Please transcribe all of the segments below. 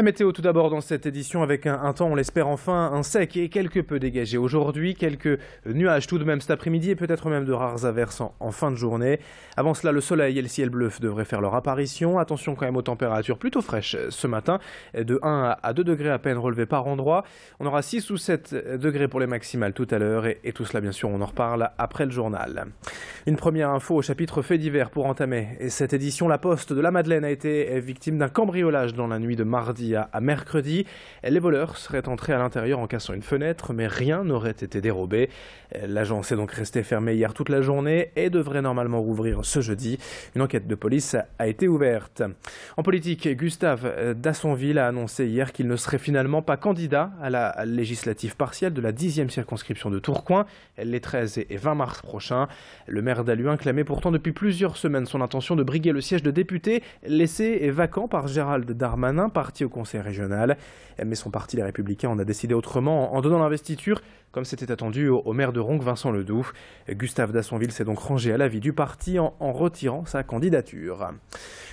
La météo tout d'abord dans cette édition avec un temps, on l'espère enfin, un sec et quelque peu dégagé. Aujourd'hui, quelques nuages tout de même cet après-midi et peut-être même de rares averses en fin de journée. Avant cela, le soleil et le ciel bleu devraient faire leur apparition. Attention quand même aux températures plutôt fraîches ce matin, de 1 à 2 degrés à peine relevés par endroit. On aura 6 ou 7 degrés pour les maximales tout à l'heure et tout cela bien sûr on en reparle après le journal. Une première info au chapitre fait divers pour entamer cette édition. La Poste de la Madeleine a été victime d'un cambriolage dans la nuit de mardi à mercredi. Les voleurs seraient entrés à l'intérieur en cassant une fenêtre, mais rien n'aurait été dérobé. L'agence est donc restée fermée hier toute la journée et devrait normalement rouvrir ce jeudi. Une enquête de police a été ouverte. En politique, Gustave Dassonville a annoncé hier qu'il ne serait finalement pas candidat à la législative partielle de la 10e circonscription de Tourcoing, les 13 et 20 mars prochains. Le maire d'Halluin clamait pourtant depuis plusieurs semaines son intention de briguer le siège de député laissé vacant par Gérald Darmanin, parti au conseil régional. Mais son parti, les Républicains, en a décidé autrement en donnant l'investiture, comme c'était attendu, au maire de Ronques, Vincent Ledoux. Gustave Dassonville s'est donc rangé à l'avis du parti en retirant sa candidature.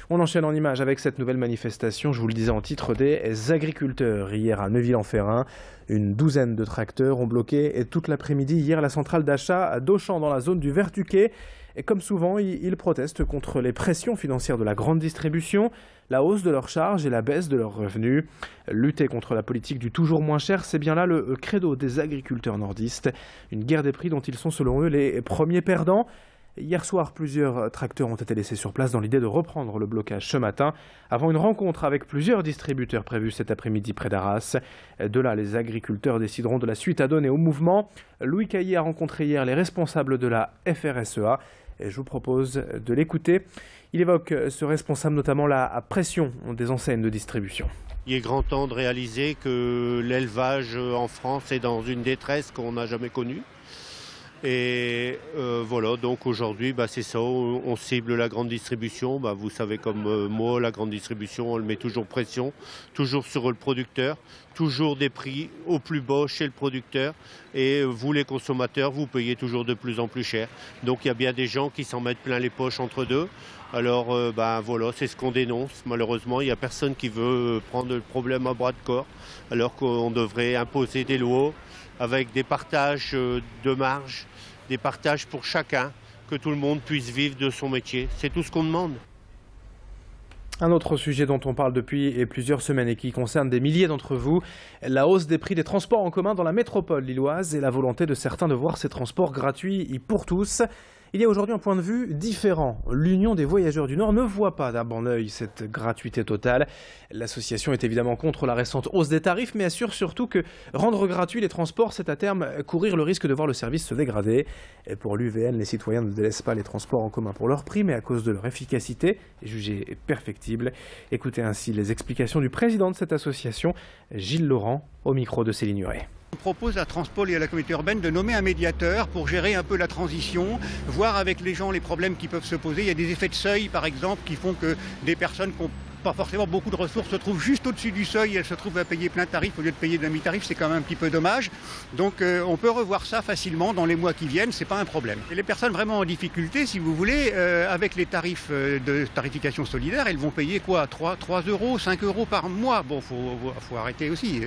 On enchaîne en images avec cette nouvelle manifestation, je vous le disais en titre, des agriculteurs. Hier à Neuville-en-Ferrain, une douzaine de tracteurs ont bloqué toute l'après-midi hier la centrale d'achat d'Auchan dans la zone du Vertuquet. Et comme souvent, ils protestent contre les pressions financières de la grande distribution, la hausse de leurs charges et la baisse de leurs revenus. Lutter contre la politique du toujours moins cher, c'est bien là le credo des agriculteurs nordistes. Une guerre des prix dont ils sont selon eux les premiers perdants. Hier soir, plusieurs tracteurs ont été laissés sur place dans l'idée de reprendre le blocage ce matin, avant une rencontre avec plusieurs distributeurs prévue cet après-midi près d'Arras. De là, les agriculteurs décideront de la suite à donner au mouvement. Louis Caillé a rencontré hier les responsables de la FRSEA. Et je vous propose de l'écouter. Il évoque ce responsable notamment la pression des enseignes de distribution. Il est grand temps de réaliser que l'élevage en France est dans une détresse qu'on n'a jamais connue. Et voilà, donc aujourd'hui, c'est ça, on cible la grande distribution. Vous savez comme moi, la grande distribution, elle met toujours pression, toujours sur le producteur, toujours des prix au plus bas chez le producteur. Et vous, les consommateurs, vous payez toujours de plus en plus cher. Donc il y a bien des gens qui s'en mettent plein les poches entre deux. Alors voilà, c'est ce qu'on dénonce. Malheureusement, il n'y a personne qui veut prendre le problème à bras de corps, alors qu'on devrait imposer des lois avec des partages de marge, des partages pour chacun, que tout le monde puisse vivre de son métier. C'est tout ce qu'on demande. Un autre sujet dont on parle depuis plusieurs semaines et qui concerne des milliers d'entre vous, la hausse des prix des transports en commun dans la métropole lilloise et la volonté de certains de voir ces transports gratuits pour tous. Il y a aujourd'hui un point de vue différent. L'Union des voyageurs du Nord ne voit pas d'un bon œil cette gratuité totale. L'association est évidemment contre la récente hausse des tarifs, mais assure surtout que rendre gratuits les transports, c'est à terme courir le risque de voir le service se dégrader. Et pour l'UVN, les citoyens ne délaissent pas les transports en commun pour leur prix, mais à cause de leur efficacité, jugée perfectible. Écoutez ainsi les explications du président de cette association, Gilles Laurent, au micro de Céline Huret. On propose à Transpol et à la communauté urbaine de nommer un médiateur pour gérer un peu la transition, voir avec les gens les problèmes qui peuvent se poser. Il y a des effets de seuil, par exemple, qui font que des personnes qui n'ont pas forcément beaucoup de ressources se trouvent juste au-dessus du seuil et elles se trouvent à payer plein tarif au lieu de payer demi-tarif. C'est quand même un petit peu dommage. Donc on peut revoir ça facilement dans les mois qui viennent, c'est pas un problème. Et les personnes vraiment en difficulté, si vous voulez, avec les tarifs de tarification solidaire, elles vont payer quoi, 3 euros, 5 euros par mois. Bon, faut arrêter aussi.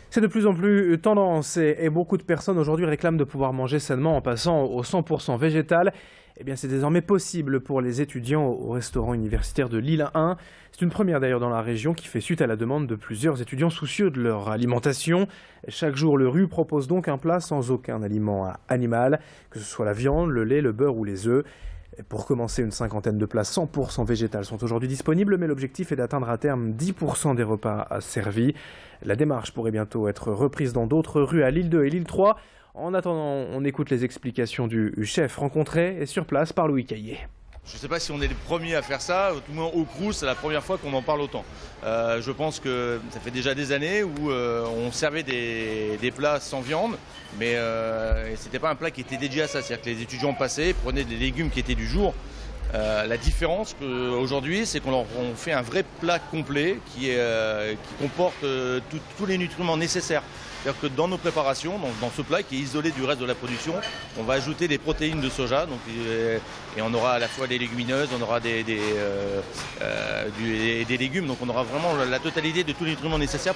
C'est de plus en plus tendance et beaucoup de personnes aujourd'hui réclament de pouvoir manger sainement en passant au 100% végétal. Eh bien, c'est désormais possible pour les étudiants au restaurant universitaire de Lille 1. C'est une première d'ailleurs dans la région qui fait suite à la demande de plusieurs étudiants soucieux de leur alimentation. Chaque jour, le RU propose donc un plat sans aucun aliment animal, que ce soit la viande, le lait, le beurre ou les œufs. Pour commencer, une cinquantaine de plats 100% végétales sont aujourd'hui disponibles, mais l'objectif est d'atteindre à terme 10% des repas servis. La démarche pourrait bientôt être reprise dans d'autres rues à Lille 2 et Lille 3. En attendant, on écoute les explications du chef rencontré sur place par Louis Caillé. Je ne sais pas si on est les premiers à faire ça, tout le moins au Crous, c'est la première fois qu'on en parle autant. Je pense que ça fait déjà des années où on servait des plats sans viande, mais c'était pas un plat qui était dédié à ça. C'est-à-dire que les étudiants passaient, prenaient des légumes qui étaient du jour. La différence aujourd'hui, c'est qu'on fait un vrai plat complet qui comporte tous les nutriments nécessaires C'est-à-dire que dans nos préparations, dans ce plat qui est isolé du reste de la production, on va ajouter des protéines de soja. Donc, et on aura à la fois des légumineuses, on aura des légumes. Donc on aura vraiment la totalité de tous les nutriments nécessaires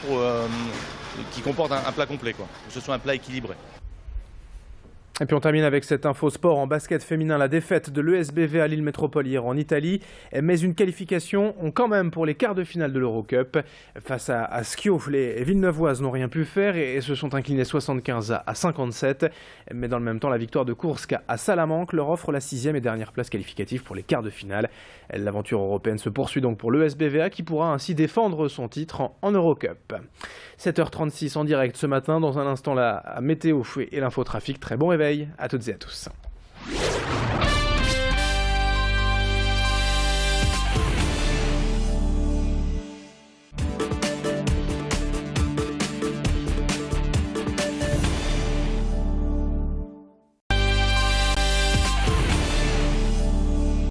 qui comportent un plat complet, quoi, que ce soit un plat équilibré. Et puis on termine avec cette info sport en basket féminin, la défaite de l'ESBV à Lille Métropole hier en Italie, mais une qualification quand même pour les quarts de finale de l'Eurocup. Face à Schio, les Villeneuvoises n'ont rien pu faire et se sont inclinées 75 à 57. Mais dans le même temps, la victoire de Koursk à Salamanque leur offre la 6e et dernière place qualificative pour les quarts de finale. L'aventure européenne se poursuit donc pour l'ESBVA qui pourra ainsi défendre son titre en Eurocup. 7h36 en direct ce matin, dans un instant la météo et l'infotrafic. Très bon réveil à toutes et à tous.